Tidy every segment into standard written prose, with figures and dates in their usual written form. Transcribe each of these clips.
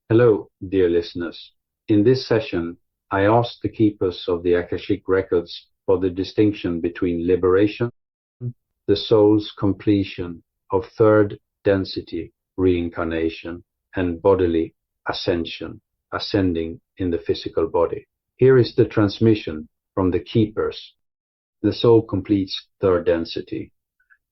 Hello, dear listeners. In this session, I asked the keepers of the Akashic records for the distinction between liberation, the soul's completion of third density reincarnation, and bodily ascension, ascending in the physical body. Here is the transmission from the keepers. The soul completes third density.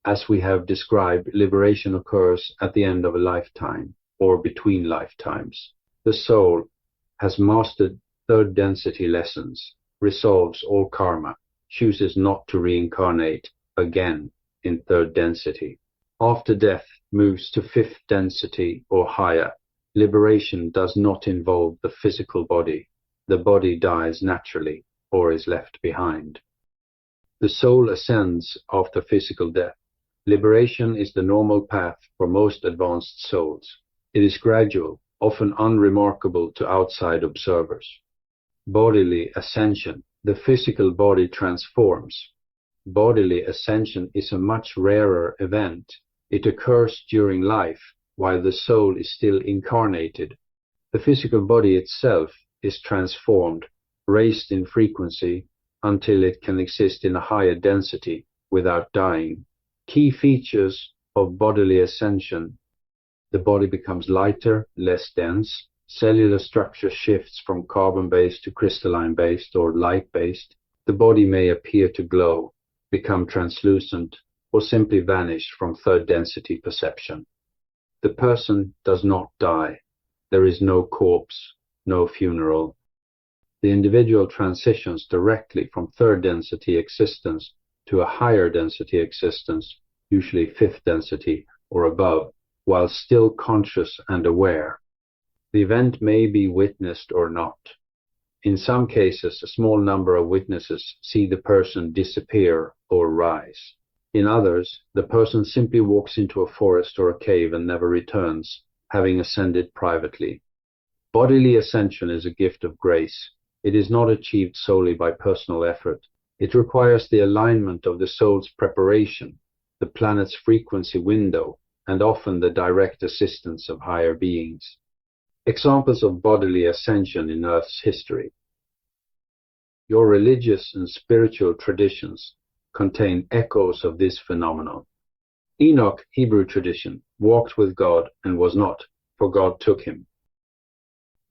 As we have described, liberation occurs at the end of a lifetime or between lifetimes. The soul has mastered third density lessons, resolves all karma, chooses not to reincarnate again in third density. After death, moves to fifth density or higher. Liberation does not involve the physical body. The body dies naturally or is left behind. The soul ascends after physical death. Liberation is the normal path for most advanced souls. It is gradual, often unremarkable to outside observers. Bodily ascension. The physical body transforms. Bodily ascension is a much rarer event. It occurs during life, while the soul is still incarnated. The physical body itself is transformed, raised in frequency, until it can exist in a higher density without dying. Key features of bodily ascension: the body becomes lighter, less dense, cellular structure shifts from carbon-based to crystalline-based or light-based, the body may appear to glow, become translucent, or simply vanish from third density perception. The person does not die. There is no corpse, no funeral. The individual transitions directly from third density existence to a higher density existence, usually fifth density or above, while still conscious and aware. The event may be witnessed or not. In some cases, a small number of witnesses see the person disappear or rise. In others, the person simply walks into a forest or a cave and never returns, having ascended privately. Bodily ascension is a gift of grace. It is not achieved solely by personal effort. It requires the alignment of the soul's preparation, the planet's frequency window, and often the direct assistance of higher beings. Examples of bodily ascension in Earth's history. Your religious and spiritual traditions contain echoes of this phenomenon. Enoch, Hebrew tradition, walked with God and was not, for God took him.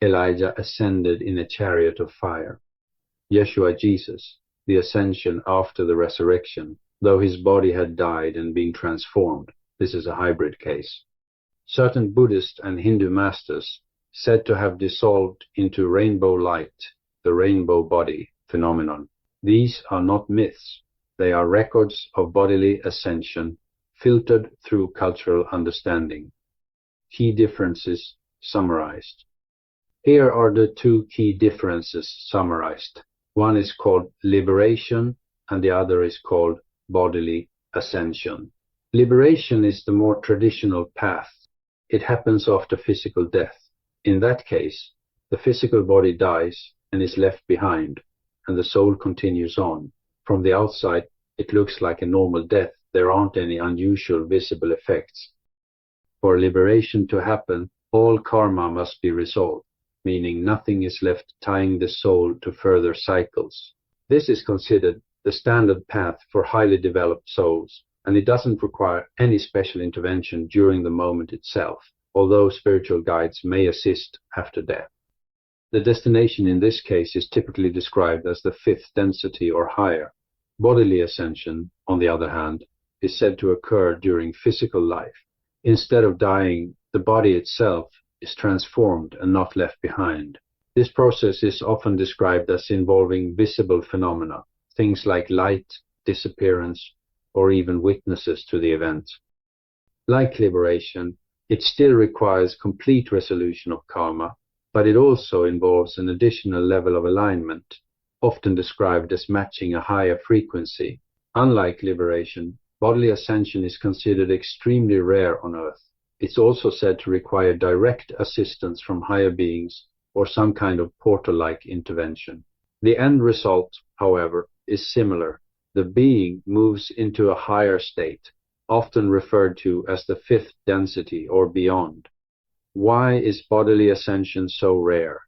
Elijah ascended in a chariot of fire. Yeshua, Jesus, the ascension after the resurrection, though his body had died and been transformed. This is a hybrid case. Certain Buddhist and Hindu masters said to have dissolved into rainbow light, the rainbow body phenomenon. These are not myths. They are records of bodily ascension filtered through cultural understanding. Key differences summarized. Here are the two key differences summarized. One is called liberation and the other is called bodily ascension. Liberation is the more traditional path. It happens after physical death. In that case, the physical body dies and is left behind, and the soul continues on. From the outside, it looks like a normal death. There aren't any unusual visible effects. For liberation to happen, all karma must be resolved, meaning nothing is left tying the soul to further cycles. This is considered the standard path for highly developed souls, and it doesn't require any special intervention during the moment itself, although spiritual guides may assist after death. The destination in this case is typically described as the fifth density or higher. Bodily ascension, on the other hand, is said to occur during physical life. Instead of dying, the body itself is transformed and not left behind. This process is often described as involving visible phenomena, things like light, disappearance, or even witnesses to the event. Like liberation, it still requires complete resolution of karma, but it also involves an additional level of alignment, often described as matching a higher frequency. Unlike liberation, bodily ascension is considered extremely rare on Earth. It's also said to require direct assistance from higher beings or some kind of portal-like intervention. The end result, however, is similar. The being moves into a higher state, often referred to as the fifth density or beyond. Why is bodily ascension so rare?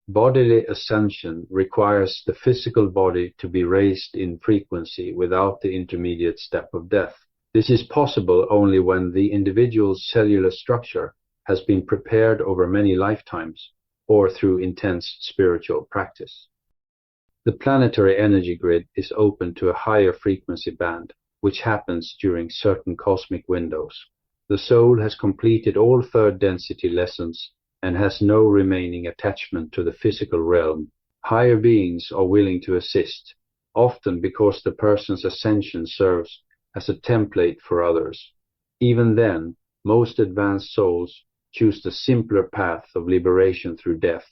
Bodily ascension requires the physical body to be raised in frequency without the intermediate step of death. This is possible only when the individual's cellular structure has been prepared over many lifetimes or through intense spiritual practice. The planetary energy grid is open to a higher frequency band, which happens during certain cosmic windows. The soul has completed all third density lessons and has no remaining attachment to the physical realm. Higher beings are willing to assist, often because the person's ascension serves as a template for others. Even then, most advanced souls choose the simpler path of liberation through death.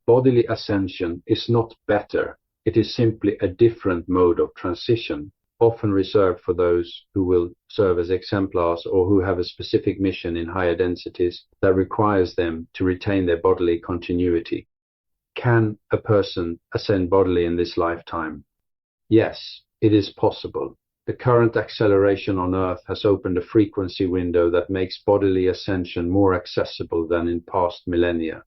Bodily ascension is not better, it is simply a different mode of transition, often reserved for those who will serve as exemplars or who have a specific mission in higher densities that requires them to retain their bodily continuity. Can a person ascend bodily in this lifetime? Yes, it is possible. The current acceleration on Earth has opened a frequency window that makes bodily ascension more accessible than in past millennia.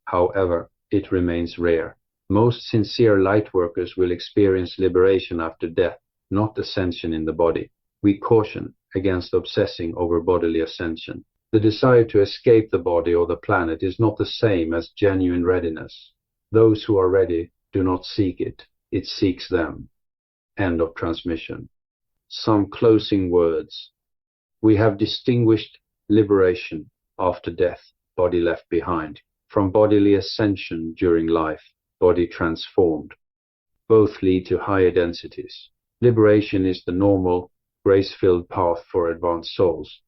However, it remains rare. Most sincere light workers will experience liberation after death, not ascension in the body. We caution against obsessing over bodily ascension. The desire to escape the body or the planet is not the same as genuine readiness. Those who are ready do not seek it, it seeks them. End of transmission. Some closing words. We have distinguished liberation after death, body left behind, from bodily ascension during life, body transformed. Both lead to higher densities. Liberation is the normal, grace-filled path for advanced souls.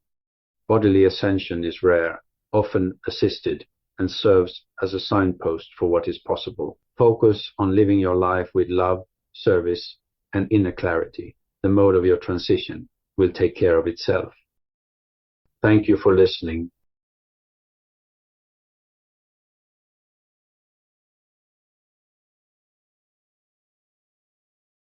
Bodily ascension is rare, often assisted, and serves as a signpost for what is possible. Focus on living your life with love, service, and inner clarity. The mode of your transition will take care of itself. Thank you for listening.